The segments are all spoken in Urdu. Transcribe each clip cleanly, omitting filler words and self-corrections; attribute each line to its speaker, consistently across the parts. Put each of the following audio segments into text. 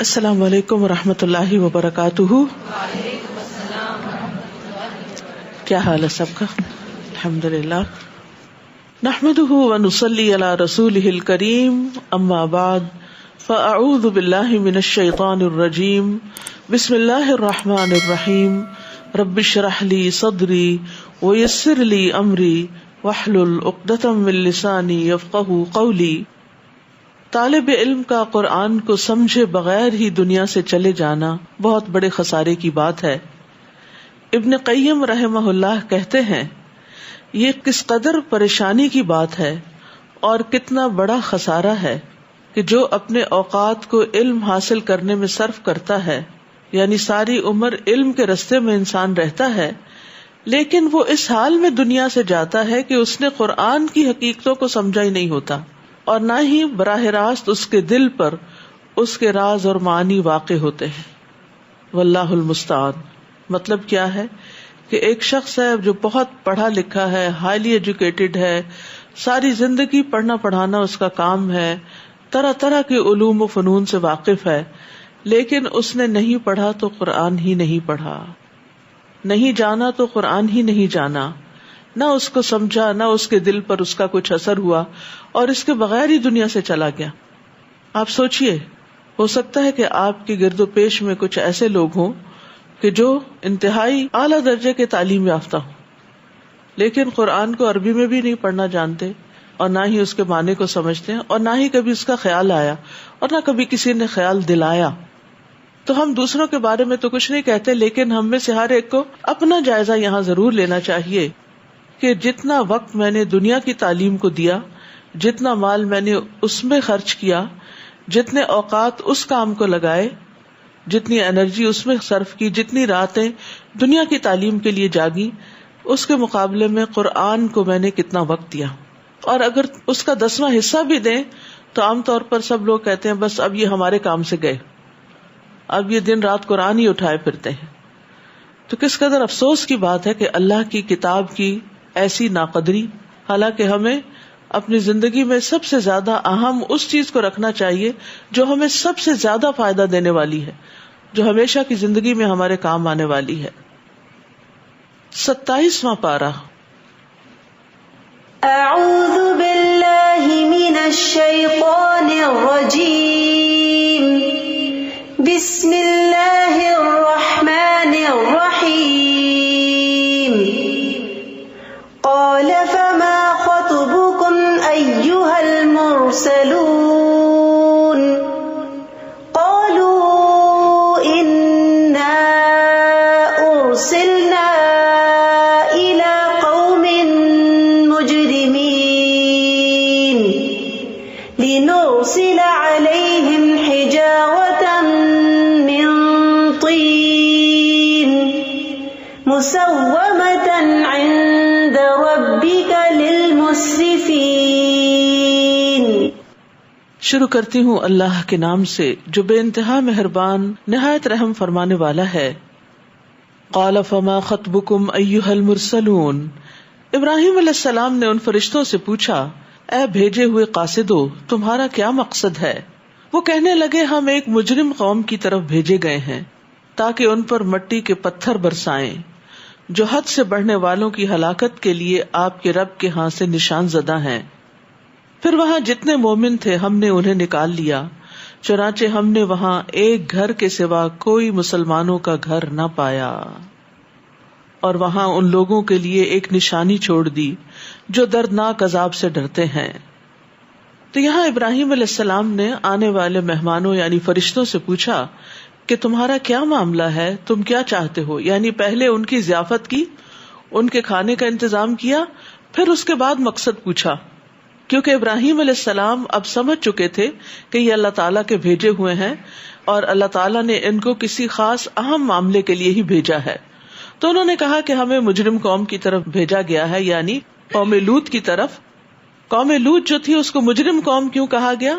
Speaker 1: السلام علیکم ورحمۃ اللہ وبرکاتہ. کیا حال ہے سب کا؟ الحمدللہ. نحمده ونصلی علی رسولہ الکریم. اما بعد فاعوذ باللہ من الشیطان الرجیم. بسم اللہ الرحمن الرحیم. رب اشرح لی صدری ویسر لی امری واحلل عقدۃ من لسانی یفقہوا قولی. طالب علم کا قرآن کو سمجھے بغیر ہی دنیا سے چلے جانا بہت بڑے خسارے کی بات ہے. ابن قیم رحمہ اللہ کہتے ہیں یہ کس قدر پریشانی کی بات ہے اور کتنا بڑا خسارہ ہے کہ جو اپنے اوقات کو علم حاصل کرنے میں صرف کرتا ہے، یعنی ساری عمر علم کے رستے میں انسان رہتا ہے، لیکن وہ اس حال میں دنیا سے جاتا ہے کہ اس نے قرآن کی حقیقتوں کو سمجھا ہی نہیں ہوتا اور نہ ہی براہ راست اس کے دل پر اس کے راز اور معانی واقع ہوتے ہیں. واللہ المستعان. مطلب کیا ہے کہ ایک شخص ہے جو بہت پڑھا لکھا ہے، ہائیلی ایجوکیٹڈ ہے، ساری زندگی پڑھنا پڑھانا اس کا کام ہے، طرح طرح کے علوم و فنون سے واقف ہے، لیکن اس نے نہیں پڑھا تو قرآن ہی نہیں پڑھا، نہیں جانا تو قرآن ہی نہیں جانا، نہ اس کو سمجھا، نہ اس کے دل پر اس کا کچھ اثر ہوا اور اس کے بغیر ہی دنیا سے چلا گیا. آپ سوچئے، ہو سکتا ہے کہ آپ کے گرد و پیش میں کچھ ایسے لوگ ہوں کہ جو انتہائی اعلیٰ درجے کے تعلیم یافتہ ہوں، لیکن قرآن کو عربی میں بھی نہیں پڑھنا جانتے اور نہ ہی اس کے معنی کو سمجھتے ہیں اور نہ ہی کبھی اس کا خیال آیا اور نہ کبھی کسی نے خیال دلایا. تو ہم دوسروں کے بارے میں تو کچھ نہیں کہتے، لیکن ہم میں سے ہر ایک کو اپنا جائزہ یہاں ضرور لینا چاہیے کہ جتنا وقت میں نے دنیا کی تعلیم کو دیا، جتنا مال میں نے اس میں خرچ کیا، جتنے اوقات اس کام کو لگائے، جتنی انرجی اس میں صرف کی، جتنی راتیں دنیا کی تعلیم کے لیے جاگی، اس کے مقابلے میں قرآن کو میں نے کتنا وقت دیا. اور اگر اس کا 10واں حصہ بھی دیں تو عام طور پر سب لوگ کہتے ہیں بس اب یہ ہمارے کام سے گئے، اب یہ دن رات قرآن ہی اٹھائے پھرتے ہیں. تو کس قدر افسوس کی بات ہے کہ اللہ کی کتاب کی ایسی ناقدری، حالانکہ ہمیں اپنی زندگی میں سب سے زیادہ اہم اس چیز کو رکھنا چاہیے جو ہمیں سب سے زیادہ فائدہ دینے والی ہے، جو ہمیشہ کی زندگی میں ہمارے کام آنے والی ہے. 27واں پارہ.
Speaker 2: اعوذ باللہ من الشیطان الرجیم. بسم اللہ الرحمن الرحیم. قال فما خطبكم أيها المرسلون قالوا إنا أرسلنا إلى قوم مجرمين لنرسل عليهم حجارة من طين مسومة عند ربك للمسرفين.
Speaker 1: شروع کرتی ہوں اللہ کے نام سے جو بے انتہا مہربان نہایت رحم فرمانے والا ہے. قال فما خطبكم أيها المرسلون. ابراہیم علیہ السلام نے ان فرشتوں سے پوچھا، اے بھیجے ہوئے قاصدو، تمہارا کیا مقصد ہے؟ وہ کہنے لگے، ہم ایک مجرم قوم کی طرف بھیجے گئے ہیں تاکہ ان پر مٹی کے پتھر برسائیں جو حد سے بڑھنے والوں کی ہلاکت کے لیے آپ کے رب کے ہاں سے نشان زدہ ہیں. پھر وہاں جتنے مومن تھے ہم نے انہیں نکال لیا، چنانچہ ہم نے وہاں ایک گھر کے سوا کوئی مسلمانوں کا گھر نہ پایا، اور وہاں ان لوگوں کے لیے ایک نشانی چھوڑ دی جو دردناک عذاب سے ڈرتے ہیں. تو یہاں ابراہیم علیہ السلام نے آنے والے مہمانوں یعنی فرشتوں سے پوچھا کہ تمہارا کیا معاملہ ہے، تم کیا چاہتے ہو؟ یعنی پہلے ان کی ضیافت کی، ان کے کھانے کا انتظام کیا، پھر اس کے بعد مقصد پوچھا، کیونکہ ابراہیم علیہ السلام اب سمجھ چکے تھے کہ یہ اللہ تعالیٰ کے بھیجے ہوئے ہیں اور اللہ تعالیٰ نے ان کو کسی خاص اہم معاملے کے لیے ہی بھیجا ہے. تو انہوں نے کہا کہ ہمیں مجرم قوم کی طرف بھیجا گیا ہے، یعنی قوم لوط کی طرف. قوم لوط جو تھی اس کو مجرم قوم کیوں کہا گیا؟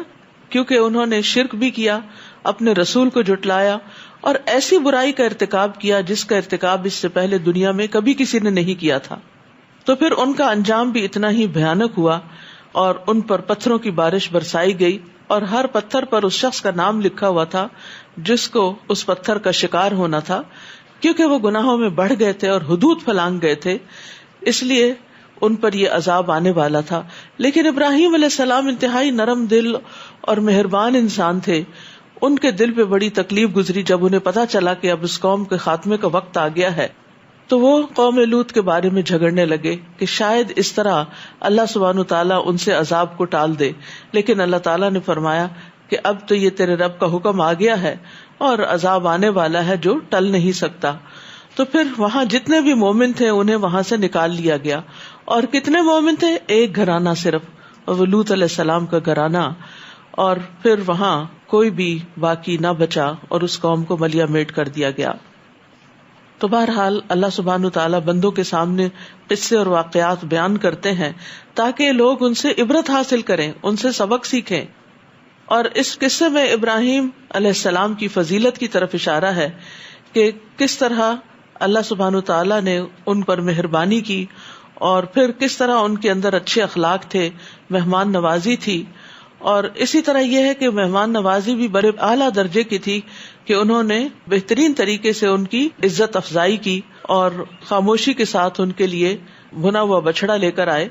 Speaker 1: کیونکہ انہوں نے شرک بھی کیا، اپنے رسول کو جھٹلایا اور ایسی برائی کا ارتکاب کیا جس کا ارتکاب اس سے پہلے دنیا میں کبھی کسی نے نہیں کیا تھا. تو پھر ان کا انجام بھی اتنا ہی بھیانک ہوا اور ان پر پتھروں کی بارش برسائی گئی اور ہر پتھر پر اس شخص کا نام لکھا ہوا تھا جس کو اس پتھر کا شکار ہونا تھا، کیونکہ وہ گناہوں میں بڑھ گئے تھے اور حدود پھلانگ گئے تھے، اس لیے ان پر یہ عذاب آنے والا تھا. لیکن ابراہیم علیہ السلام انتہائی نرم دل اور مہربان انسان تھے. ان کے دل پہ بڑی تکلیف گزری جب انہیں پتا چلا کہ اب اس قوم کے خاتمے کا وقت آ گیا ہے. تو وہ قوم لوط کے بارے میں جھگڑنے لگے کہ شاید اس طرح اللہ سبحانہ تعالیٰ ان سے عذاب کو ٹال دے. لیکن اللہ تعالیٰ نے فرمایا کہ اب تو یہ تیرے رب کا حکم آ گیا ہے اور عذاب آنے والا ہے جو ٹل نہیں سکتا. تو پھر وہاں جتنے بھی مومن تھے انہیں وہاں سے نکال لیا گیا. اور کتنے مومن تھے؟ ایک گھرانہ صرف، اور وہ لوط علیہ السلام کا گھرانہ. اور پھر وہاں کوئی بھی باقی نہ بچا اور اس قوم کو ملیا میٹ کر دیا گیا. تو بہرحال اللہ سبحانہ تعالیٰ بندوں کے سامنے قصے اور واقعات بیان کرتے ہیں تاکہ لوگ ان سے عبرت حاصل کریں، ان سے سبق سیکھیں. اور اس قصے میں ابراہیم علیہ السلام کی فضیلت کی طرف اشارہ ہے کہ کس طرح اللہ سبحانہ تعالیٰ نے ان پر مہربانی کی اور پھر کس طرح ان کے اندر اچھے اخلاق تھے، مہمان نوازی تھی. اور اسی طرح یہ ہے کہ مہمان نوازی بھی بڑے اعلیٰ درجے کی تھی کہ انہوں نے بہترین طریقے سے ان کی عزت افزائی کی اور خاموشی کے ساتھ ان کے لیے بھنا ہوا بچڑا لے کر آئے.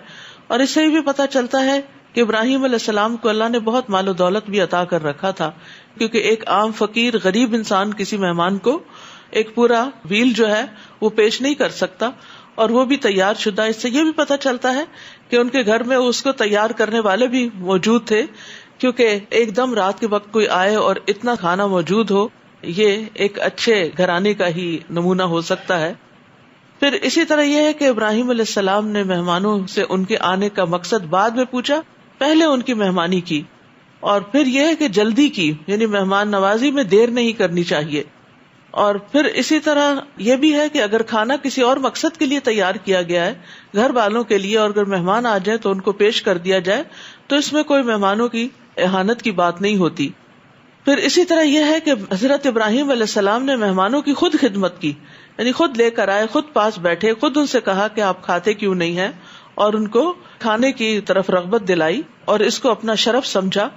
Speaker 1: اور اس سے بھی پتہ چلتا ہے کہ ابراہیم علیہ السلام کو اللہ نے بہت مال و دولت بھی عطا کر رکھا تھا، کیونکہ ایک عام فقیر غریب انسان کسی مہمان کو ایک پورا ویل جو ہے وہ پیش نہیں کر سکتا، اور وہ بھی تیار شدہ. اس سے یہ بھی پتہ چلتا ہے کہ ان کے گھر میں اس کو تیار کرنے والے بھی موجود تھے، کیونکہ ایک دم رات کے وقت کوئی آئے اور اتنا کھانا موجود ہو، یہ ایک اچھے گھرانے کا ہی نمونہ ہو سکتا ہے. پھر اسی طرح یہ ہے کہ ابراہیم علیہ السلام نے مہمانوں سے ان کے آنے کا مقصد بعد میں پوچھا، پہلے ان کی مہمانی کی. اور پھر یہ ہے کہ جلدی کی، یعنی مہمان نوازی میں دیر نہیں کرنی چاہیے. اور پھر اسی طرح یہ بھی ہے کہ اگر کھانا کسی اور مقصد کے لیے تیار کیا گیا ہے گھر والوں کے لیے، اور اگر مہمان آ جائیں تو ان کو پیش کر دیا جائے، تو اس میں کوئی مہمانوں کی اہانت کی بات نہیں ہوتی. پھر اسی طرح یہ ہے کہ حضرت ابراہیم علیہ السلام نے مہمانوں کی خود خدمت کی، یعنی خود لے کر آئے، خود پاس بیٹھے، خود ان سے کہا کہ آپ کھاتے کیوں نہیں ہیں، اور ان کو کھانے کی طرف رغبت دلائی اور اس کو اپنا شرف سمجھا.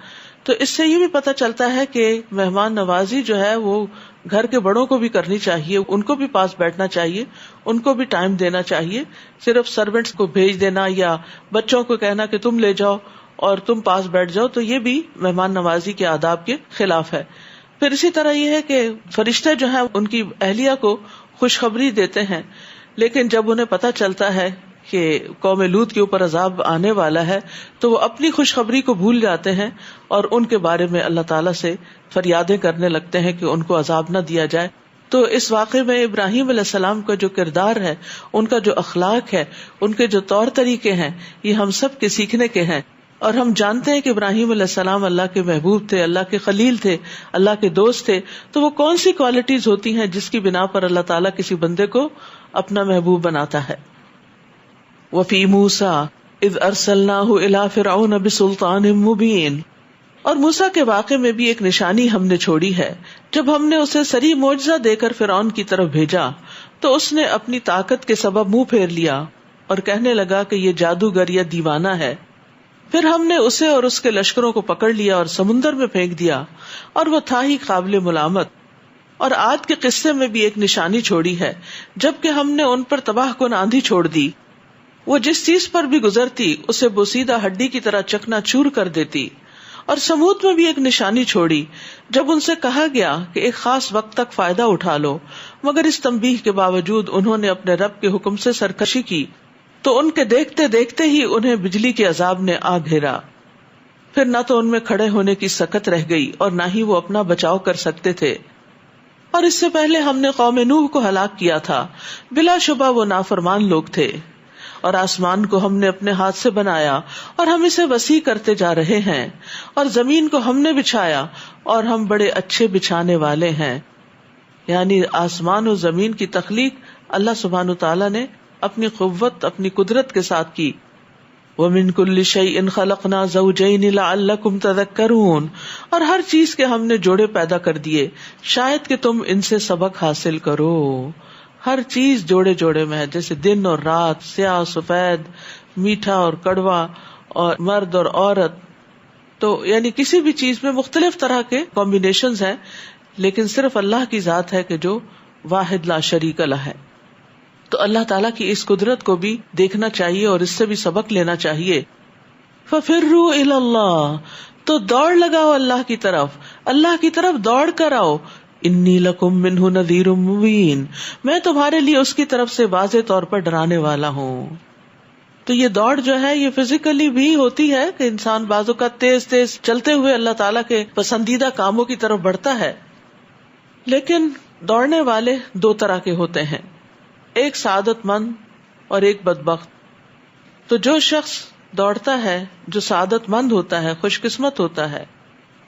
Speaker 1: تو اس سے یہ بھی پتہ چلتا ہے کہ مہمان نوازی جو ہے وہ گھر کے بڑوں کو بھی کرنی چاہیے، ان کو بھی پاس بیٹھنا چاہیے، ان کو بھی ٹائم دینا چاہیے. صرف سرونٹس کو بھیج دینا یا بچوں کو کہنا کہ تم لے جاؤ اور تم پاس بیٹھ جاؤ، تو یہ بھی مہمان نوازی کے آداب کے خلاف ہے. پھر اسی طرح یہ ہے کہ فرشتے جو ہیں ان کی اہلیہ کو خوشخبری دیتے ہیں، لیکن جب انہیں پتہ چلتا ہے کہ قوم لوط کے اوپر عذاب آنے والا ہے تو وہ اپنی خوشخبری کو بھول جاتے ہیں اور ان کے بارے میں اللہ تعالیٰ سے فریادیں کرنے لگتے ہیں کہ ان کو عذاب نہ دیا جائے. تو اس واقعے میں ابراہیم علیہ السلام کا جو کردار ہے، ان کا جو اخلاق ہے، ان کے جو طور طریقے ہیں، یہ ہم سب کے سیکھنے کے ہیں. اور ہم جانتے ہیں کہ ابراہیم علیہ السلام اللہ کے محبوب تھے، اللہ کے خلیل تھے، اللہ کے دوست تھے. تو وہ کون سی کوالٹیز ہوتی ہیں جس کی بنا پر اللہ تعالیٰ کسی بندے کو اپنا محبوب بناتا ہے؟ وَفِي مُوسَىٰ إِذْ أَرْسَلْنَاهُ إِلَىٰ فِرْعَوْنَ بِسُلْطَانٍ مُّبِينٍ. اور موسیٰ کے واقعے میں بھی ایک نشانی ہم نے چھوڑی ہے. جب ہم نے اسے صریح معجزہ دے کر فرعون کی طرف بھیجا تو اس نے اپنی طاقت کے سبب منہ پھیر لیا اور کہنے لگا کہ یہ جادوگر یا دیوانہ ہے. پھر ہم نے اسے اور اس کے لشکروں کو پکڑ لیا اور سمندر میں پھینک دیا، اور وہ تھا ہی قابل ملامت. اور عاد کے قصے میں بھی ایک نشانی چھوڑی ہے، جبکہ ہم نے ان پر تباہ کن آندھی چھوڑ دی. وہ جس چیز پر بھی گزرتی اسے بوسیدہ ہڈی کی طرح چکنا چور کر دیتی. اور سمود میں بھی ایک نشانی چھوڑی، جب ان سے کہا گیا کہ ایک خاص وقت تک فائدہ اٹھا لو، مگر اس تنبیہ کے باوجود انہوں نے اپنے رب کے حکم سے سرکشی کی تو ان کے دیکھتے دیکھتے ہی انہیں بجلی کے عذاب نے آ گھیرا. پھر نہ تو ان میں کھڑے ہونے کی سکت رہ گئی اور نہ ہی وہ اپنا بچاؤ کر سکتے تھے. اور اس سے پہلے ہم نے قوم نوح کو ہلاک کیا تھا، بلا شبہ وہ نافرمان لوگ تھے. اور آسمان کو ہم نے اپنے ہاتھ سے بنایا اور ہم اسے وسیع کرتے جا رہے ہیں، اور زمین کو ہم نے بچھایا اور ہم بڑے اچھے بچھانے والے ہیں. یعنی آسمان و زمین کی تخلیق اللہ سبحانہ تعالیٰ نے اپنی قوت، اپنی قدرت کے ساتھ کی. وَمِن كُلِّ شَيْءٍ خَلَقْنَا زَوْجَيْنِ لَعَلَّكُمْ تَذَكَّرُونَ. اور ہر چیز کے ہم نے جوڑے پیدا کر دیے شاید کہ تم ان سے سبق حاصل کرو. ہر چیز جوڑے جوڑے میں ہے، جیسے دن اور رات، سیاہ سفید، میٹھا اور کڑوا، اور مرد اور عورت. تو یعنی کسی بھی چیز میں مختلف طرح کے کمبینیشنز ہیں، لیکن صرف اللہ کی ذات ہے کہ جو واحد لا شریک لہ ہے. تو اللہ تعالیٰ کی اس قدرت کو بھی دیکھنا چاہیے اور اس سے بھی سبق لینا چاہیے. فَفِرُّوا إِلَى اللَّهِ، تو دوڑ لگاؤ اللہ کی طرف دوڑ کر آؤ. انی لکم منہ نذیر مبین، میں تمہارے لیے اس کی طرف سے واضح طور پر ڈرانے والا ہوں. تو یہ دوڑ جو ہے یہ فزیکلی بھی ہوتی ہے کہ انسان بازو کا تیز تیز چلتے ہوئے اللہ تعالیٰ کے پسندیدہ کاموں کی طرف بڑھتا ہے. لیکن دوڑنے والے دو طرح کے ہوتے ہیں، ایک سعادت مند اور ایک بدبخت. تو جو شخص دوڑتا ہے، جو سعادت مند ہوتا ہے، خوش قسمت ہوتا ہے،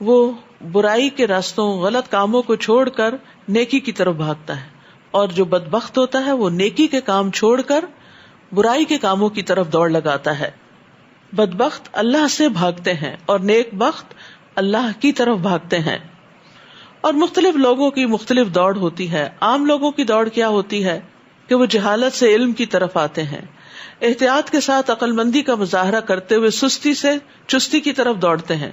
Speaker 1: وہ برائی کے راستوں غلط کاموں کو چھوڑ کر نیکی کی طرف بھاگتا ہے. اور جو بدبخت ہوتا ہے وہ نیکی کے کام چھوڑ کر برائی کے کاموں کی طرف دوڑ لگاتا ہے. بدبخت اللہ سے بھاگتے ہیں اور نیک بخت اللہ کی طرف بھاگتے ہیں. اور مختلف لوگوں کی مختلف دوڑ ہوتی ہے. عام لوگوں کی دوڑ کیا ہوتی ہے کہ وہ جہالت سے علم کی طرف آتے ہیں، احتیاط کے ساتھ عقل مندی کا مظاہرہ کرتے ہوئے سستی سے چستی کی طرف دوڑتے ہیں.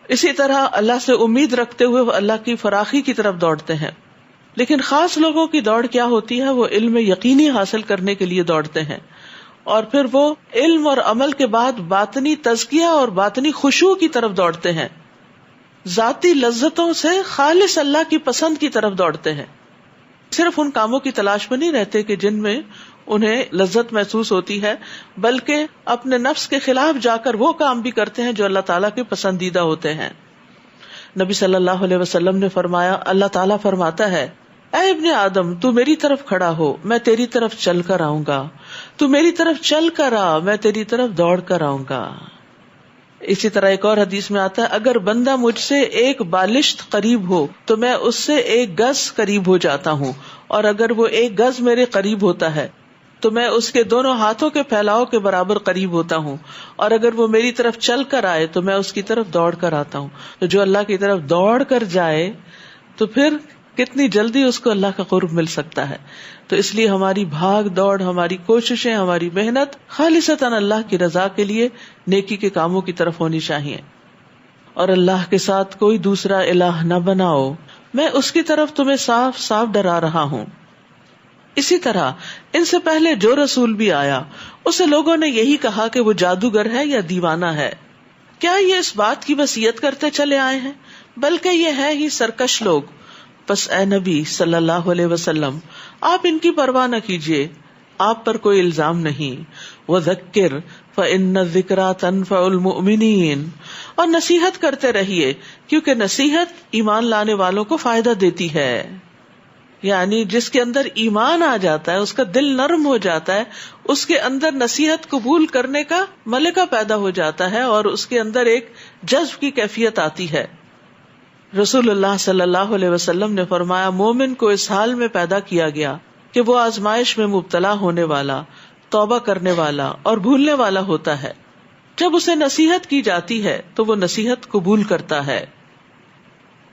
Speaker 1: اسی طرح اللہ سے امید رکھتے ہوئے وہ اللہ کی فراخی کی طرف دوڑتے ہیں. لیکن خاص لوگوں کی دوڑ کیا ہوتی ہے؟ وہ علم یقینی حاصل کرنے کے لیے دوڑتے ہیں، اور پھر وہ علم اور عمل کے بعد باطنی تزکیہ اور باطنی خشوع کی طرف دوڑتے ہیں. ذاتی لذتوں سے خالص اللہ کی پسند کی طرف دوڑتے ہیں. صرف ان کاموں کی تلاش میں نہیں رہتے کہ جن میں انہیں لذت محسوس ہوتی ہے، بلکہ اپنے نفس کے خلاف جا کر وہ کام بھی کرتے ہیں جو اللہ تعالیٰ کے پسندیدہ ہوتے ہیں. نبی صلی اللہ علیہ وسلم نے فرمایا، اللہ تعالیٰ فرماتا ہے، اے ابن آدم، تو میری طرف کھڑا ہو، میں تیری طرف چل کر آؤں گا. تو میری طرف چل کر آ، میں تیری طرف دوڑ کر آؤں گا. اسی طرح ایک اور حدیث میں آتا ہے، اگر بندہ مجھ سے ایک بالشت قریب ہو تو میں اس سے ایک گز قریب ہو جاتا ہوں، اور اگر وہ ایک گز میرے قریب ہوتا ہے تو میں اس کے دونوں ہاتھوں کے پھیلاؤ کے برابر قریب ہوتا ہوں، اور اگر وہ میری طرف چل کر آئے تو میں اس کی طرف دوڑ کر آتا ہوں. تو جو اللہ کی طرف دوڑ کر جائے تو پھر کتنی جلدی اس کو اللہ کا قرب مل سکتا ہے. تو اس لیے ہماری بھاگ دوڑ، ہماری کوششیں، ہماری محنت خالصتاً اللہ کی رضا کے لیے نیکی کے کاموں کی طرف ہونی چاہیے. اور اللہ کے ساتھ کوئی دوسرا الہ نہ بناؤ، میں اس کی طرف تمہیں صاف صاف ڈرا رہا ہوں. اسی طرح ان سے پہلے جو رسول بھی آیا اسے لوگوں نے یہی کہا کہ وہ جادوگر ہے یا دیوانہ ہے. کیا یہ اس بات کی وصیت کرتے چلے آئے ہیں؟ بلکہ یہ ہے ہی سرکش لوگ. پس اے نبی صلی اللہ علیہ وسلم، آپ ان کی پرواہ نہ کیجیے، آپ پر کوئی الزام نہیں. وذکر فإن الذکریٰ تنفع المؤمنین، اور نصیحت کرتے رہیے کیونکہ نصیحت ایمان لانے والوں کو فائدہ دیتی ہے. یعنی جس کے اندر ایمان آ جاتا ہے، اس کا دل نرم ہو جاتا ہے، اس کے اندر نصیحت قبول کرنے کا ملکہ پیدا ہو جاتا ہے اور اس کے اندر ایک جذب کی کیفیت آتی ہے. رسول اللہ صلی اللہ علیہ وسلم نے فرمایا، مومن کو اس حال میں پیدا کیا گیا کہ وہ آزمائش میں مبتلا ہونے والا، توبہ کرنے والا اور بھولنے والا ہوتا ہے. جب اسے نصیحت کی جاتی ہے تو وہ نصیحت قبول کرتا ہے.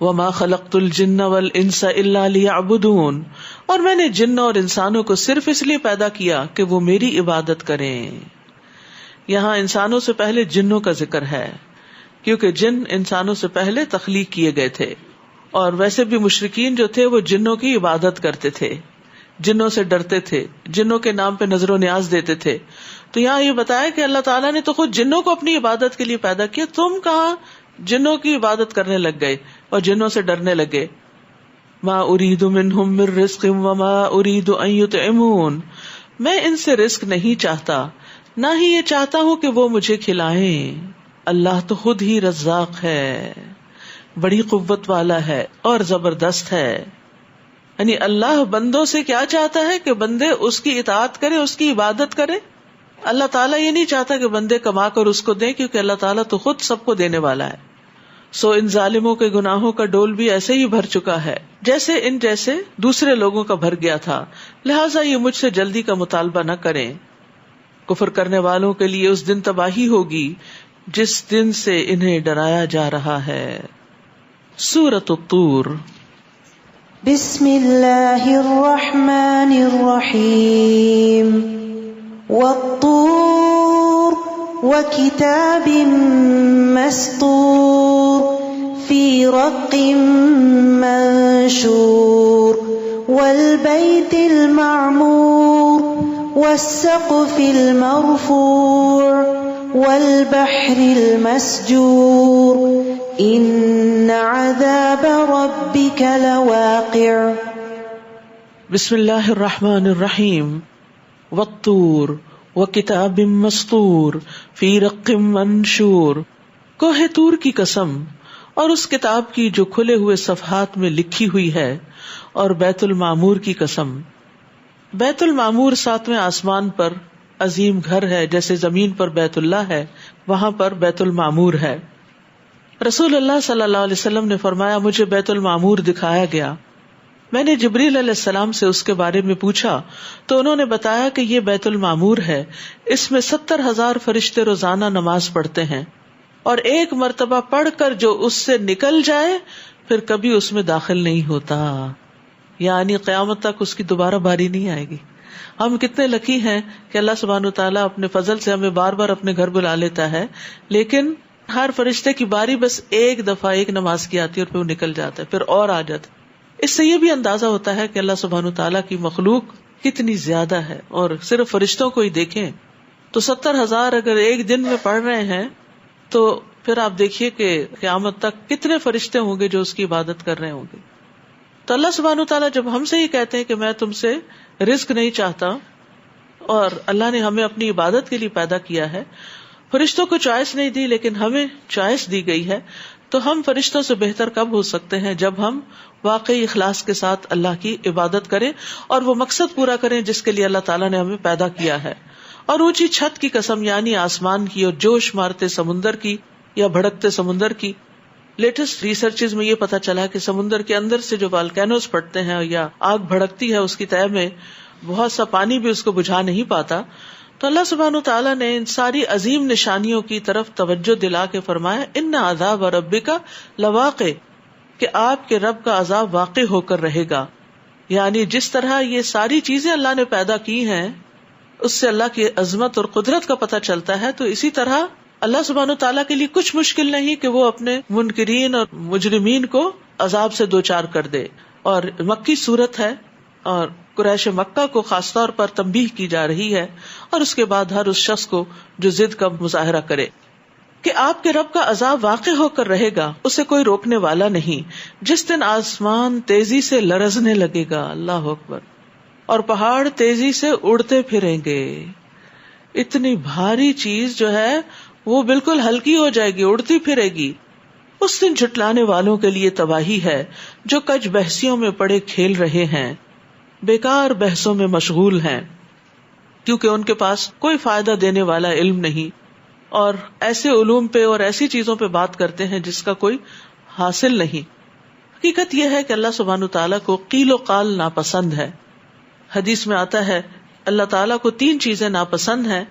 Speaker 1: وَمَا خَلَقْتُ الْجِنَّ وَالْإِنسَ إِلَّا لِيَعْبُدُونَ، اور میں نے جنوں اور انسانوں کو صرف اس لیے پیدا کیا کہ وہ میری عبادت کریں. یہاں انسانوں سے پہلے جنوں کا ذکر ہے، کیونکہ جن انسانوں سے پہلے تخلیق کیے گئے تھے، اور ویسے بھی مشرکین جو تھے وہ جنوں کی عبادت کرتے تھے، جنوں سے ڈرتے تھے، جنوں کے نام پہ نظر و نیاز دیتے تھے. تو یہاں یہ بتایا کہ اللہ تعالیٰ نے تو خود جنوں کو اپنی عبادت کے لیے پیدا کیا، تم کہاں جنوں کی عبادت کرنے لگ گئے اور جنوں سے ڈرنے لگے. ما اريد منهم من رزق وما اريد ان يطعمون، میں ان سے رزق نہیں چاہتا، نہ ہی یہ چاہتا ہوں کہ وہ مجھے کھلائیں. اللہ تو خود ہی رزاق ہے، بڑی قوت والا ہے اور زبردست ہے. یعنی اللہ بندوں سے کیا چاہتا ہے کہ بندے اس کی اطاعت کرے، اس کی عبادت کرے. اللہ تعالیٰ یہ نہیں چاہتا کہ بندے کما کر اس کو دیں، کیونکہ اللہ تعالیٰ تو خود سب کو دینے والا ہے. سو ان ظالموں کے گناہوں کا ڈول بھی ایسے ہی بھر چکا ہے جیسے ان جیسے دوسرے لوگوں کا بھر گیا تھا، لہٰذا یہ مجھ سے جلدی کا مطالبہ نہ کریں. کفر کرنے والوں کے لیے اس دن تباہی ہوگی جس دن سے انہیں ڈرایا جا رہا ہے. سورۃ الطور.
Speaker 2: بسم اللہ الرحمن الرحیم. والطور وكتاب مسطور في رق منشور والبيت المعمور والسقف المرفوع والبحر المسجور إن عذاب ربك لواقع.
Speaker 1: بسم اللہ الرحمن الرحیم. والطور وکتاب مسطور فی رق منشور. کوہ طور کی قسم اور اس کتاب کی جو کھلے ہوئے صفحات میں لکھی ہوئی ہے، اور بیت المعمور کی قسم. بیت المعمور 7ویں آسمان پر عظیم گھر ہے، جیسے زمین پر بیت اللہ ہے وہاں پر بیت المعمور ہے. رسول اللہ صلی اللہ علیہ وسلم نے فرمایا، مجھے بیت المعمور دکھایا گیا. میں نے جبریل علیہ السلام سے اس کے بارے میں پوچھا تو انہوں نے بتایا کہ یہ بیت المعمور ہے، اس میں 70,000 فرشتے روزانہ نماز پڑھتے ہیں، اور ایک مرتبہ پڑھ کر جو اس سے نکل جائے پھر کبھی اس میں داخل نہیں ہوتا، یعنی قیامت تک اس کی دوبارہ باری نہیں آئے گی. ہم کتنے لکی ہیں کہ اللہ سبحانہ وتعالیٰ اپنے فضل سے ہمیں بار بار اپنے گھر بلا لیتا ہے، لیکن ہر فرشتے کی باری بس ایک دفعہ ایک نماز کی آتی ہے اور پھر وہ نکل جاتا ہے، پھر اور آ جاتا ہے. اس سے یہ بھی اندازہ ہوتا ہے کہ اللہ سبحانہ وتعالیٰ کی مخلوق کتنی زیادہ ہے. اور صرف فرشتوں کو ہی دیکھیں تو 70,000 اگر ایک دن میں پڑھ رہے ہیں تو پھر آپ دیکھیے کہ قیامت تک کتنے فرشتے ہوں گے جو اس کی عبادت کر رہے ہوں گے. تو اللہ سبحانہ وتعالیٰ جب ہم سے یہ کہتے ہیں کہ میں تم سے رزق نہیں چاہتا، اور اللہ نے ہمیں اپنی عبادت کے لیے پیدا کیا ہے، فرشتوں کو چوائس نہیں دی لیکن ہمیں چوائس دی گئی ہے، تو ہم فرشتوں سے بہتر کب ہو سکتے ہیں جب ہم واقعی اخلاص کے ساتھ اللہ کی عبادت کریں اور وہ مقصد پورا کریں جس کے لیے اللہ تعالیٰ نے ہمیں پیدا کیا ہے. اور اونچی چھت کی قسم، یعنی آسمان کی، اور جوش مارتے سمندر کی یا بھڑکتے سمندر کی. لیٹسٹ ریسرچز میں یہ پتا چلا کہ سمندر کے اندر سے جو والکینوز پڑتے ہیں یا آگ بھڑکتی ہے اس کی تہہ میں بہت سا پانی بھی اس کو بجھا نہیں پاتا. تو اللہ سبحانہ وتعالیٰ نے ان ساری عظیم نشانیوں کی طرف توجہ دلا کے فرمایا، ان عذاب ربک لواقع، کہ آپ کے رب کا عذاب واقع ہو کر رہے گا. یعنی جس طرح یہ ساری چیزیں اللہ نے پیدا کی ہیں اس سے اللہ کی عظمت اور قدرت کا پتہ چلتا ہے، تو اسی طرح اللہ سبحانہ وتعالیٰ کے لیے کچھ مشکل نہیں کہ وہ اپنے منکرین اور مجرمین کو عذاب سے دوچار کر دے. اور مکی صورت ہے اور قریش مکہ کو خاص طور پر تنبیہ کی جا رہی ہے، اور اس کے بعد ہر اس شخص کو جو ضد کا مظاہرہ کرے کہ آپ کے رب کا عذاب واقع ہو کر رہے گا، اسے کوئی روکنے والا نہیں. جس دن آسمان تیزی سے لرزنے لگے گا، اللہ اکبر، اور پہاڑ تیزی سے اڑتے پھریں گے. اتنی بھاری چیز جو ہے وہ بالکل ہلکی ہو جائے گی، اڑتی پھرے گی. اس دن جھٹلانے والوں کے لیے تباہی ہے جو کج بحثیوں میں پڑے کھیل رہے ہیں، بیکار بحثوں میں مشغول ہیں، کیونکہ ان کے پاس کوئی فائدہ دینے والا علم نہیں، اور ایسے علوم پہ اور ایسی چیزوں پہ بات کرتے ہیں جس کا کوئی حاصل نہیں. حقیقت یہ ہے کہ اللہ سبحانہ تعالیٰ کو قیل و قال ناپسند ہے. حدیث میں آتا ہے اللہ تعالیٰ کو 3 چیزیں ناپسند ہیں.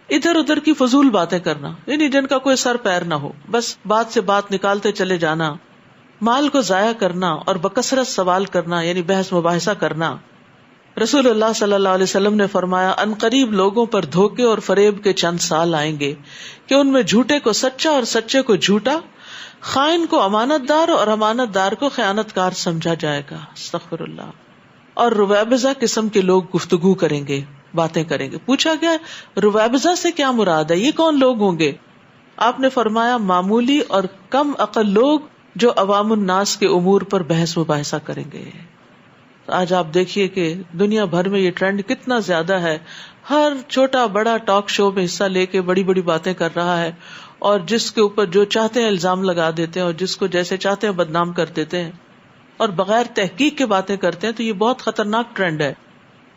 Speaker 1: ادھر ادھر کی فضول باتیں کرنا، یعنی جن کا کوئی سر پیر نہ ہو، بس بات سے بات نکالتے چلے جانا، مال کو ضائع کرنا اور بکثرت سوال کرنا، یعنی بحث مباحثہ کرنا. رسول اللہ صلی اللہ علیہ وسلم نے فرمایا، ان قریب لوگوں پر دھوکے اور فریب کے چند سال آئیں گے کہ ان میں جھوٹے کو سچا اور سچے کو جھوٹا، خائن کو امانت دار اور امانت دار کو خیانت کار سمجھا جائے گا. استغفر اللہ. اور رویبضہ قسم کے لوگ گفتگو کریں گے، باتیں کریں گے. پوچھا گیا رویبضہ سے کیا مراد ہے، یہ کون لوگ ہوں گے؟ آپ نے فرمایا معمولی اور کم عقل لوگ جو عوام الناس کے امور پر بحث مباحثہ کریں گے. آج آپ دیکھیے کہ دنیا بھر میں یہ ٹرینڈ کتنا زیادہ ہے، ہر چھوٹا بڑا ٹاک شو میں حصہ لے کے بڑی بڑی باتیں کر رہا ہے، اور جس کے اوپر جو چاہتے ہیں الزام لگا دیتے ہیں اور جس کو جیسے چاہتے ہیں بدنام کر دیتے ہیں، اور بغیر تحقیق کے باتیں کرتے ہیں. تو یہ بہت خطرناک ٹرینڈ ہے.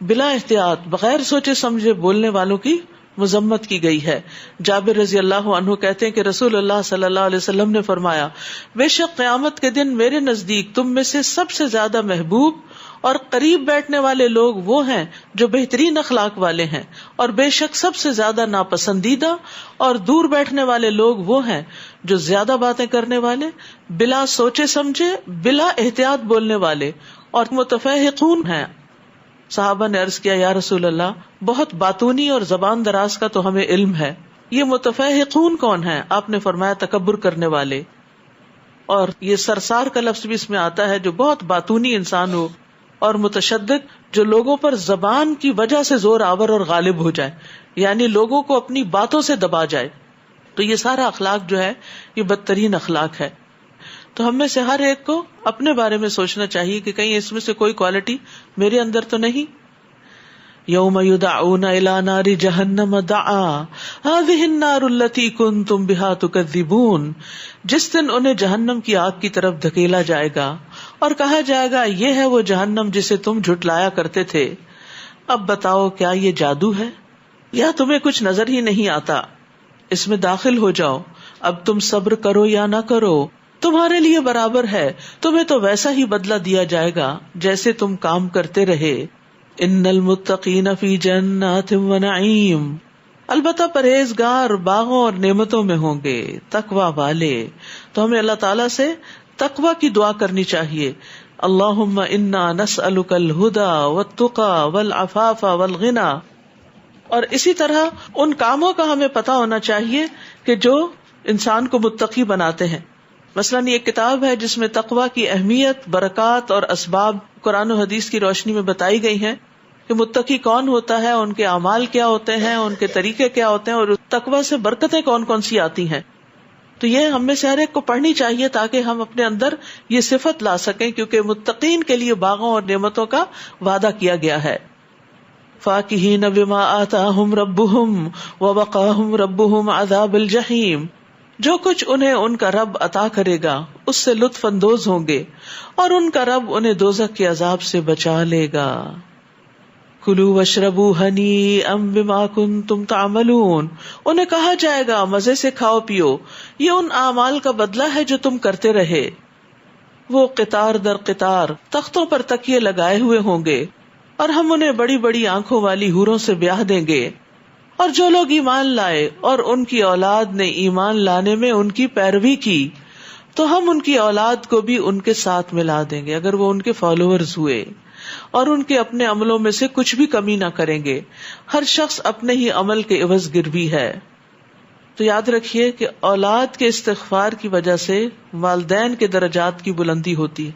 Speaker 1: بلا احتیاط بغیر سوچے سمجھے بولنے والوں کی مذمت کی گئی ہے. جابر رضی اللہ عنہ کہتے ہیں کہ رسول اللہ صلی اللہ علیہ وسلم نے فرمایا، بے شک قیامت کے دن میرے نزدیک تم میں سے سب سے زیادہ محبوب اور قریب بیٹھنے والے لوگ وہ ہیں جو بہترین اخلاق والے ہیں، اور بے شک سب سے زیادہ ناپسندیدہ اور دور بیٹھنے والے لوگ وہ ہیں جو زیادہ باتیں کرنے والے، بلا سوچے سمجھے، بلا احتیاط بولنے والے اور متفہقون ہیں. صحابہ نے عرض کیا، یا رسول اللہ، بہت باتونی اور زبان دراز کا تو ہمیں علم ہے، یہ متفحقون کون ہیں؟ آپ نے فرمایا تکبر کرنے والے. اور یہ سرسار کا لفظ بھی اس میں آتا ہے جو بہت باتونی انسان ہو اور متشدد، جو لوگوں پر زبان کی وجہ سے زور آور اور غالب ہو جائے، یعنی لوگوں کو اپنی باتوں سے دبا جائے. تو یہ سارا اخلاق جو ہے یہ بدترین اخلاق ہے. تو ہم میں سے ہر ایک کو اپنے بارے میں سوچنا چاہیے کہ کہیں اس میں سے کوئی کوالٹی میرے اندر تو نہیں. یوم یدعون الی نار جہنم دعا هذه النار التي كنتم بها تكذبون. جس دن انہیں جہنم کی آگ کی طرف دھکیلا جائے گا اور کہا جائے گا یہ ہے وہ جہنم جسے تم جھٹلایا کرتے تھے. اب بتاؤ کیا یہ جادو ہے یا تمہیں کچھ نظر ہی نہیں آتا؟ اس میں داخل ہو جاؤ. اب تم صبر کرو یا نہ کرو تمہارے لیے برابر ہے، تمہیں تو ویسا ہی بدلہ دیا جائے گا جیسے تم کام کرتے رہے. ان المتقین فی جنات و نعیم. البتہ پرہیزگار باغوں اور نعمتوں میں ہوں گے، تقوی والے. تو ہمیں اللہ تعالیٰ سے تقوی کی دعا کرنی چاہیے. اللہم انا نسألک الہدی والتقی والعفاف والغنی. اور اسی طرح ان کاموں کا ہمیں پتہ ہونا چاہیے کہ جو انسان کو متقی بناتے ہیں. مثلاً یہ کتاب ہے جس میں تقوی کی اہمیت، برکات اور اسباب قرآن و حدیث کی روشنی میں بتائی گئی ہیں کہ متقی کون ہوتا ہے، ان کے اعمال کیا ہوتے ہیں، ان کے طریقے کیا ہوتے ہیں، اور تقوی سے برکتیں کون کون سی آتی ہیں. تو یہ ہم میں سے ہر ایک کو پڑھنی چاہیے تاکہ ہم اپنے اندر یہ صفت لا سکیں، کیونکہ متقین کے لیے باغوں اور نعمتوں کا وعدہ کیا گیا ہے. فاکہین بما آتاہم ربہم ووقاہم ربہم عذاب الجحیم. جو کچھ انہیں ان کا رب عطا کرے گا اس سے لطف اندوز ہوں گے اور ان کا رب انہیں دوزخ کے عذاب سے بچا لے گا. کلوا واشربوا ہنیئا بما کنتم تعملون. انہیں کہا جائے گا مزے سے کھاؤ پیو، یہ ان اعمال کا بدلہ ہے جو تم کرتے رہے. وہ قطار در قطار تختوں پر تکیے لگائے ہوئے ہوں گے اور ہم انہیں بڑی بڑی آنکھوں والی حوروں سے بیاہ دیں گے. اور جو لوگ ایمان لائے اور ان کی اولاد نے ایمان لانے میں ان کی پیروی کی تو ہم ان کی اولاد کو بھی ان کے ساتھ ملا دیں گے اگر وہ ان کے فالوورز ہوئے، اور ان کے اپنے عملوں میں سے کچھ بھی کمی نہ کریں گے. ہر شخص اپنے ہی عمل کے عوض گروی ہے. تو یاد رکھیے کہ اولاد کے استغفار کی وجہ سے والدین کے درجات کی بلندی ہوتی ہے،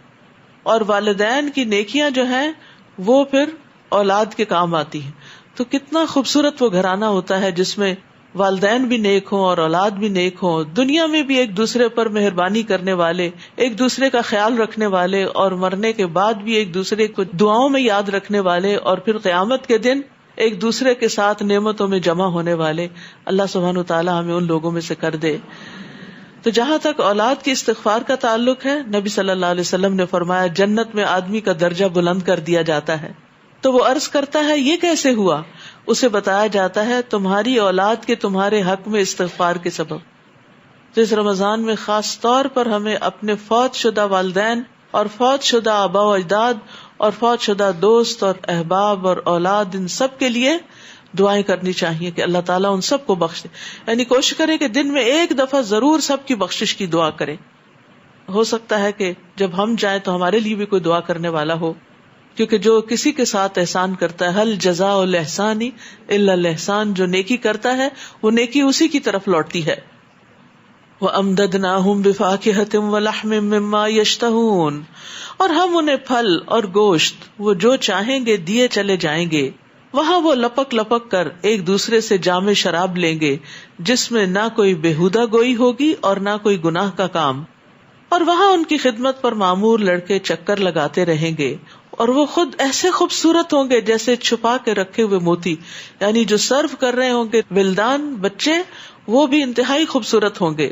Speaker 1: اور والدین کی نیکیاں جو ہیں وہ پھر اولاد کے کام آتی ہیں. تو کتنا خوبصورت وہ گھرانہ ہوتا ہے جس میں والدین بھی نیک ہوں اور اولاد بھی نیک ہوں، دنیا میں بھی ایک دوسرے پر مہربانی کرنے والے، ایک دوسرے کا خیال رکھنے والے، اور مرنے کے بعد بھی ایک دوسرے کو دعاؤں میں یاد رکھنے والے، اور پھر قیامت کے دن ایک دوسرے کے ساتھ نعمتوں میں جمع ہونے والے. اللہ سبحانہ وتعالی ہمیں ان لوگوں میں سے کر دے. تو جہاں تک اولاد کے استغفار کا تعلق ہے، نبی صلی اللہ علیہ وسلم نے فرمایا جنت میں آدمی کا درجہ بلند کر دیا جاتا ہے. تو وہ عرض کرتا ہے یہ کیسے ہوا؟ اسے بتایا جاتا ہے تمہاری اولاد کے تمہارے حق میں استغفار کے سبب. تو اس رمضان میں خاص طور پر ہمیں اپنے فوت شدہ والدین اور فوت شدہ آباء و اجداد اور فوت شدہ دوست اور احباب اور اولاد، ان سب کے لیے دعائیں کرنی چاہیے کہ اللہ تعالیٰ ان سب کو بخش دے. یعنی کوشش کرے کہ دن میں ایک دفعہ ضرور سب کی بخشش کی دعا کرے. ہو سکتا ہے کہ جب ہم جائیں تو ہمارے لیے بھی کوئی دعا کرنے والا ہو، کیونکہ جو کسی کے ساتھ احسان کرتا ہے، حل جزاء الاحسان الا الاحسان، جو نیکی کرتا ہے وہ نیکی اسی کی طرف لوٹتی ہے. وَأَمْدَدْنَاهُمْ بِفَاكِهَةٍ وَلَحْمٍ مِّمَّا يَشْتَهُونَ. اور ہم انہیں پھل اور گوشت وہ جو چاہیں گے دیے چلے جائیں گے. وہاں وہ لپک لپک کر ایک دوسرے سے جام شراب لیں گے جس میں نہ کوئی بےہودہ گوئی ہوگی اور نہ کوئی گناہ کا کام. اور وہاں ان کی خدمت پر معمور لڑکے چکر لگاتے رہیں گے، اور وہ خود ایسے خوبصورت ہوں گے جیسے چھپا کے رکھے ہوئے موتی. یعنی جو سرو کر رہے ہوں گے ولدان، بچے، وہ بھی انتہائی خوبصورت ہوں گے.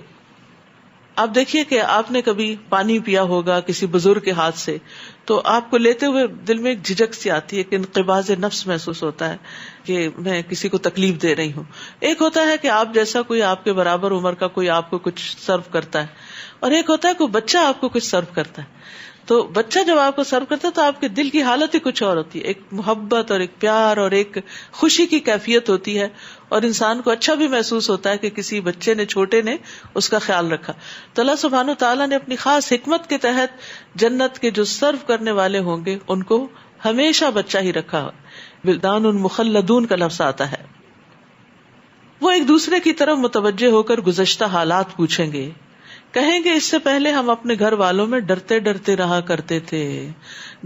Speaker 1: آپ دیکھیے کہ آپ نے کبھی پانی پیا ہوگا کسی بزرگ کے ہاتھ سے، تو آپ کو لیتے ہوئے دل میں ایک جھجک سی آتی ہے، کہ انقباض نفس محسوس ہوتا ہے کہ میں کسی کو تکلیف دے رہی ہوں. ایک ہوتا ہے کہ آپ جیسا کوئی آپ کے برابر عمر کا کوئی آپ کو کچھ سرو کرتا ہے، اور ایک ہوتا ہے کوئی بچہ آپ کو کچھ سرو کرتا ہے. تو بچہ جب آپ کو سرو کرتا ہے تو آپ کے دل کی حالت ہی کچھ اور ہوتی ہے، ایک محبت اور ایک پیار اور ایک خوشی کی کیفیت ہوتی ہے، اور انسان کو اچھا بھی محسوس ہوتا ہے کہ کسی بچے نے، چھوٹے نے اس کا خیال رکھا. تو اللہ سبحانہ وتعالیٰ نے اپنی خاص حکمت کے تحت جنت کے جو سرو کرنے والے ہوں گے ان کو ہمیشہ بچہ ہی رکھا. ولدان مخلدون کا لفظ آتا ہے. وہ ایک دوسرے کی طرف متوجہ ہو کر گزشتہ حالات پوچھیں گے، کہیں گے اس سے پہلے ہم اپنے گھر والوں میں ڈرتے ڈرتے رہا کرتے تھے،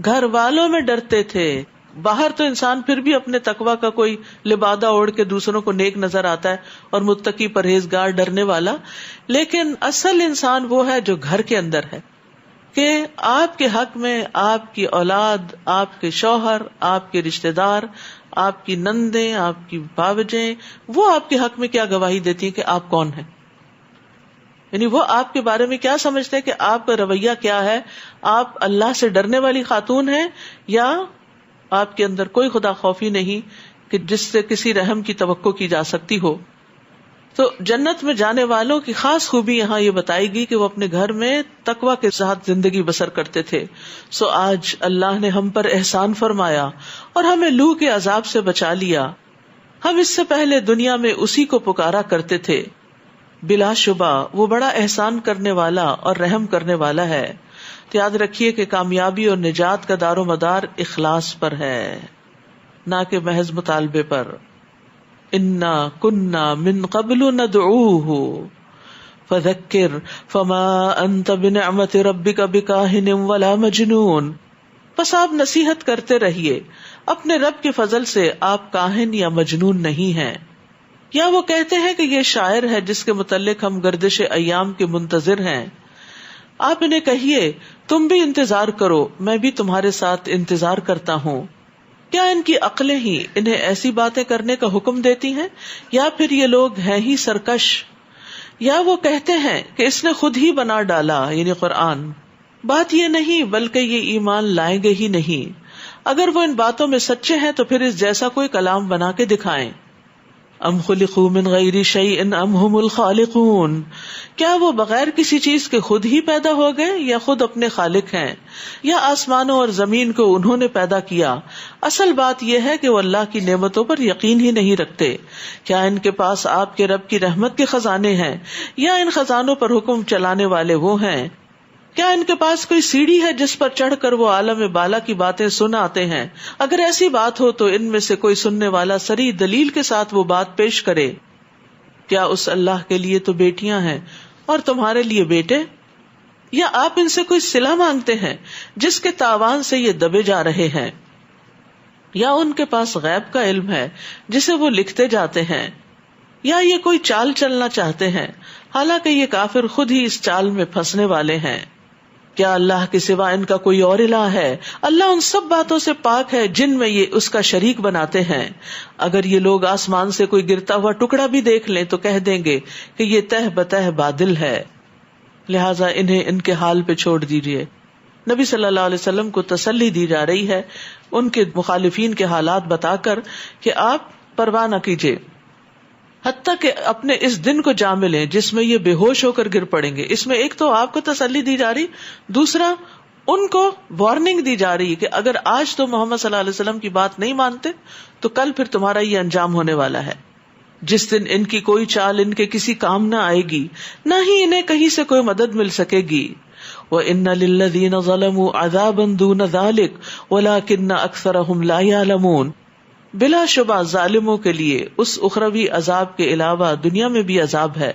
Speaker 1: گھر والوں میں ڈرتے تھے. باہر تو انسان پھر بھی اپنے تقوی کا کوئی لبادہ اوڑھ کے دوسروں کو نیک نظر آتا ہے اور متقی پرہیزگار ڈرنے والا، لیکن اصل انسان وہ ہے جو گھر کے اندر ہے، کہ آپ کے حق میں آپ کی اولاد، آپ کے شوہر، آپ کے رشتہ دار، آپ کی نندیں، آپ کی بھاوجیں، وہ آپ کے حق میں کیا گواہی دیتی ہیں کہ آپ کون ہیں، یعنی وہ آپ کے بارے میں کیا سمجھتے ہیں کہ آپ کا رویہ کیا ہے، آپ اللہ سے ڈرنے والی خاتون ہیں یا آپ کے اندر کوئی خدا خوفی نہیں کہ جس سے کسی رحم کی توقع کی جا سکتی ہو. تو جنت میں جانے والوں کی خاص خوبی یہاں یہ بتائی گئی کہ وہ اپنے گھر میں تقوی کے ساتھ زندگی بسر کرتے تھے. سو آج اللہ نے ہم پر احسان فرمایا اور ہمیں لو کے عذاب سے بچا لیا. ہم اس سے پہلے دنیا میں اسی کو پکارا کرتے تھے، بلا شبہ وہ بڑا احسان کرنے والا اور رحم کرنے والا ہے. تو یاد رکھیے کہ کامیابی اور نجات کا دار و مدار اخلاص پر ہے، نہ کہ محض مطالبے پر. انا کنا من قبل ندعوہ فذکر فما انت بنعمت ربک بکاہن ولا مجنون. بس آپ نصیحت کرتے رہیے، اپنے رب کے فضل سے آپ کاہن یا مجنون نہیں ہیں. یا وہ کہتے ہیں کہ یہ شاعر ہے جس کے متعلق ہم گردش ایام کے منتظر ہیں. آپ انہیں کہیے تم بھی انتظار کرو، میں بھی تمہارے ساتھ انتظار کرتا ہوں. کیا ان کی عقلیں ہی انہیں ایسی باتیں کرنے کا حکم دیتی ہیں، یا پھر یہ لوگ ہیں ہی سرکش؟ یا وہ کہتے ہیں کہ اس نے خود ہی بنا ڈالا، یعنی قرآن. بات یہ نہیں بلکہ یہ ایمان لائیں گے ہی نہیں. اگر وہ ان باتوں میں سچے ہیں تو پھر اس جیسا کوئی کلام بنا کے دکھائیں. ام خلقوا من غیر شیء ام هم الخالقون. کیا وہ بغیر کسی چیز کے خود ہی پیدا ہو گئے یا خود اپنے خالق ہیں، یا آسمانوں اور زمین کو انہوں نے پیدا کیا؟ اصل بات یہ ہے کہ وہ اللہ کی نعمتوں پر یقین ہی نہیں رکھتے. کیا ان کے پاس آپ کے رب کی رحمت کے خزانے ہیں، یا ان خزانوں پر حکم چلانے والے وہ ہیں؟ کیا ان کے پاس کوئی سیڑھی ہے جس پر چڑھ کر وہ عالم بالا کی باتیں سن آتے ہیں؟ اگر ایسی بات ہو تو ان میں سے کوئی سننے والا صریح دلیل کے ساتھ وہ بات پیش کرے. کیا اس اللہ کے لیے تو بیٹیاں ہیں اور تمہارے لیے بیٹے؟ یا آپ ان سے کوئی صلہ مانگتے ہیں جس کے تاوان سے یہ دبے جا رہے ہیں؟ یا ان کے پاس غیب کا علم ہے جسے وہ لکھتے جاتے ہیں؟ یا یہ کوئی چال چلنا چاہتے ہیں حالانکہ یہ کافر خود ہی اس چال میں پھنسنے والے ہیں؟ کیا اللہ کے سوا ان کا کوئی اور الہ ہے؟ اللہ ان سب باتوں سے پاک ہے جن میں یہ اس کا شریک بناتے ہیں. اگر یہ لوگ آسمان سے کوئی گرتا ہوا ٹکڑا بھی دیکھ لیں تو کہہ دیں گے کہ یہ تہ بتہ بادل ہے، لہٰذا انہیں ان کے حال پہ چھوڑ دیجیے. نبی صلی اللہ علیہ وسلم کو تسلی دی جا رہی ہے ان کے مخالفین کے حالات بتا کر کہ آپ پرواہ نہ کیجیے، حتیٰ کہ اپنے اس دن کو جا ملیں جس میں یہ بے ہوش ہو کر گر پڑیں گے. اس میں ایک تو آپ کو تسلی دی جا رہی، دوسرا ان کو وارننگ دی جا رہی کہ اگر آج تو محمد صلی اللہ علیہ وسلم کی بات نہیں مانتے تو کل پھر تمہارا یہ انجام ہونے والا ہے، جس دن ان کی کوئی چال ان کے کسی کام نہ آئے گی، نہ ہی انہیں کہیں سے کوئی مدد مل سکے گی. وَإِنَّ لِلَّذِينَ ظَلَمُوا عَذَابًا دُونَ ذَلِكَ وَلَكِنَّ أَكْثَرَهُمْ لَا يَعْلَمُونَ. بلا شبہ ظالموں کے لیے اس اخروی عذاب کے علاوہ دنیا میں بھی عذاب ہے،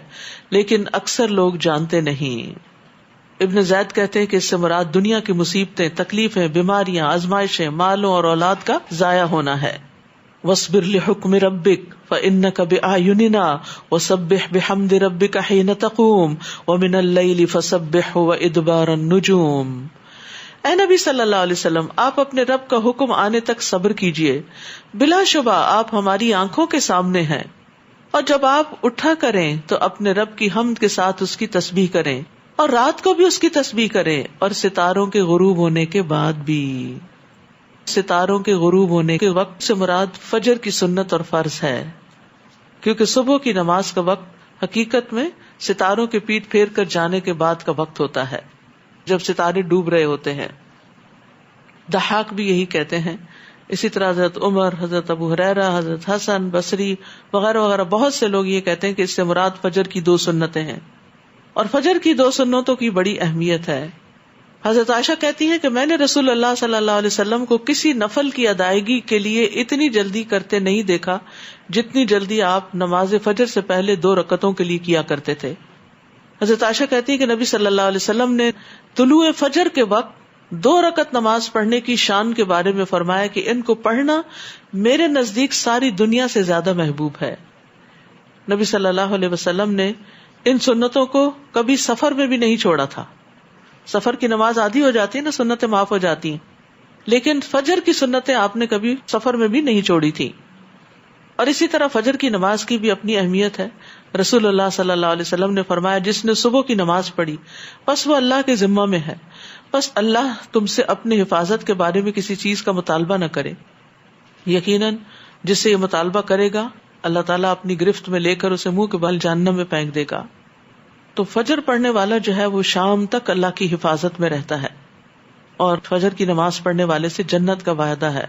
Speaker 1: لیکن اکثر لوگ جانتے نہیں. ابن زید کہتے ہیں کہ اس سے مراد دنیا کی مصیبتیں، تکلیفیں، بیماریاں، آزمائشیں، مالوں اور اولاد کا ضائع ہونا ہے. وَاصْبِرْ لِحُكْمِ رَبِّكَ فَإِنَّكَ بِأَعْيُنِنَا وَسَبِّحْ بِحَمْدِ رَبِّكَ حِينَ تَقُومُ وَمِنَ اللَّيْلِ فَسَبِّحْهُ وَإِدْبَارَ النُّجُومِ. اے نبی صلی اللہ علیہ وسلم، آپ اپنے رب کا حکم آنے تک صبر کیجئے، بلا شبہ آپ ہماری آنکھوں کے سامنے ہیں، اور جب آپ اٹھا کریں تو اپنے رب کی حمد کے ساتھ اس کی تسبیح کریں، اور رات کو بھی اس کی تسبیح کریں، اور ستاروں کے غروب ہونے کے بعد بھی. ستاروں کے غروب ہونے کے وقت سے مراد فجر کی سنت اور فرض ہے، کیونکہ صبح کی نماز کا وقت حقیقت میں ستاروں کے پیٹ پھیر کر جانے کے بعد کا وقت ہوتا ہے، جب ستارے ڈوب رہے ہوتے ہیں. ضحاک بھی یہی کہتے ہیں. اسی طرح حضرت عمر، حضرت ابو ہریرہ، حضرت حسن بصری وغیرہ وغیرہ بہت سے لوگ یہ کہتے ہیں کہ اس سے مراد فجر کی 2 سنتیں ہیں، اور فجر کی 2 سنتوں کی بڑی اہمیت ہے. حضرت عائشہ کہتی ہیں کہ میں نے رسول اللہ صلی اللہ علیہ وسلم کو کسی نفل کی ادائیگی کے لیے اتنی جلدی کرتے نہیں دیکھا جتنی جلدی آپ نماز فجر سے پہلے 2 رکعتوں کے لیے کیا کرتے تھے. حضرت عائشہ کہتی ہیں کہ نبی صلی اللہ علیہ وسلم نے طلوع فجر کے وقت 2 رکعت نماز پڑھنے کی شان کے بارے میں فرمایا کہ ان کو پڑھنا میرے نزدیک ساری دنیا سے زیادہ محبوب ہے. نبی صلی اللہ علیہ وسلم نے ان سنتوں کو کبھی سفر میں بھی نہیں چھوڑا تھا. سفر کی نماز آدھی ہو جاتی ہے نا، سنتیں معاف ہو جاتی ہیں، لیکن فجر کی سنتیں آپ نے کبھی سفر میں بھی نہیں چھوڑی تھی. اور اسی طرح فجر کی نماز کی بھی اپنی اہمیت ہے. رسول اللہ صلی اللہ علیہ وسلم نے فرمایا جس نے صبح کی نماز پڑھی بس وہ اللہ کے ذمہ میں ہے، بس اللہ تم سے اپنی حفاظت کے بارے میں کسی چیز کا مطالبہ نہ کرے. یقیناً جس سے یہ مطالبہ کرے گا اللہ تعالیٰ اپنی گرفت میں لے کر اسے منہ کے بل جہنم میں پھینک دے گا. تو فجر پڑھنے والا جو ہے وہ شام تک اللہ کی حفاظت میں رہتا ہے، اور فجر کی نماز پڑھنے والے سے جنت کا وعدہ ہے.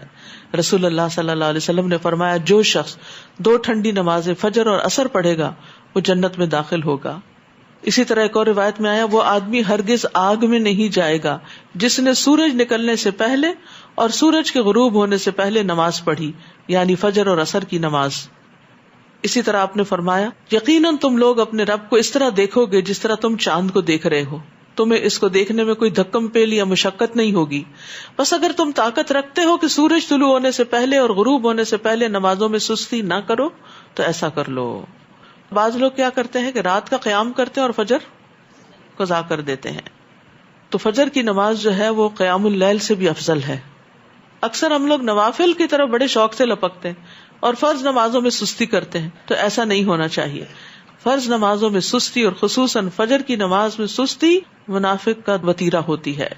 Speaker 1: رسول اللہ صلی اللہ علیہ وسلم نے فرمایا جو شخص 2 ٹھنڈی نمازیں فجر اور عصر پڑھے گا وہ جنت میں داخل ہوگا. اسی طرح ایک اور روایت میں آیا وہ آدمی ہرگز آگ میں نہیں جائے گا جس نے سورج نکلنے سے پہلے اور سورج کے غروب ہونے سے پہلے نماز پڑھی، یعنی فجر اور عصر کی نماز. اسی طرح آپ نے فرمایا یقیناً تم لوگ اپنے رب کو اس طرح دیکھو گے جس طرح تم چاند کو دیکھ رہے ہو. تمہیں اس کو دیکھنے میں کوئی دھکم پیل یا مشقت نہیں ہوگی. بس اگر تم طاقت رکھتے ہو کہ سورج طلوع ہونے سے پہلے اور غروب ہونے سے پہلے نمازوں میں سستی نہ کرو تو ایسا کر لو. بعض لوگ کیا کرتے ہیں کہ رات کا قیام کرتے ہیں اور فجر قضا کر دیتے ہیں. تو فجر کی نماز جو ہے وہ قیام اللیل سے بھی افضل ہے. اکثر ہم لوگ نوافل کی طرف بڑے شوق سے لپکتے ہیں اور فرض نمازوں میں سستی کرتے ہیں، تو ایسا نہیں ہونا چاہیے. فرض نمازوں میں سستی اور خصوصاً فجر کی نماز میں سستی منافق کا وتیرہ ہوتی ہے.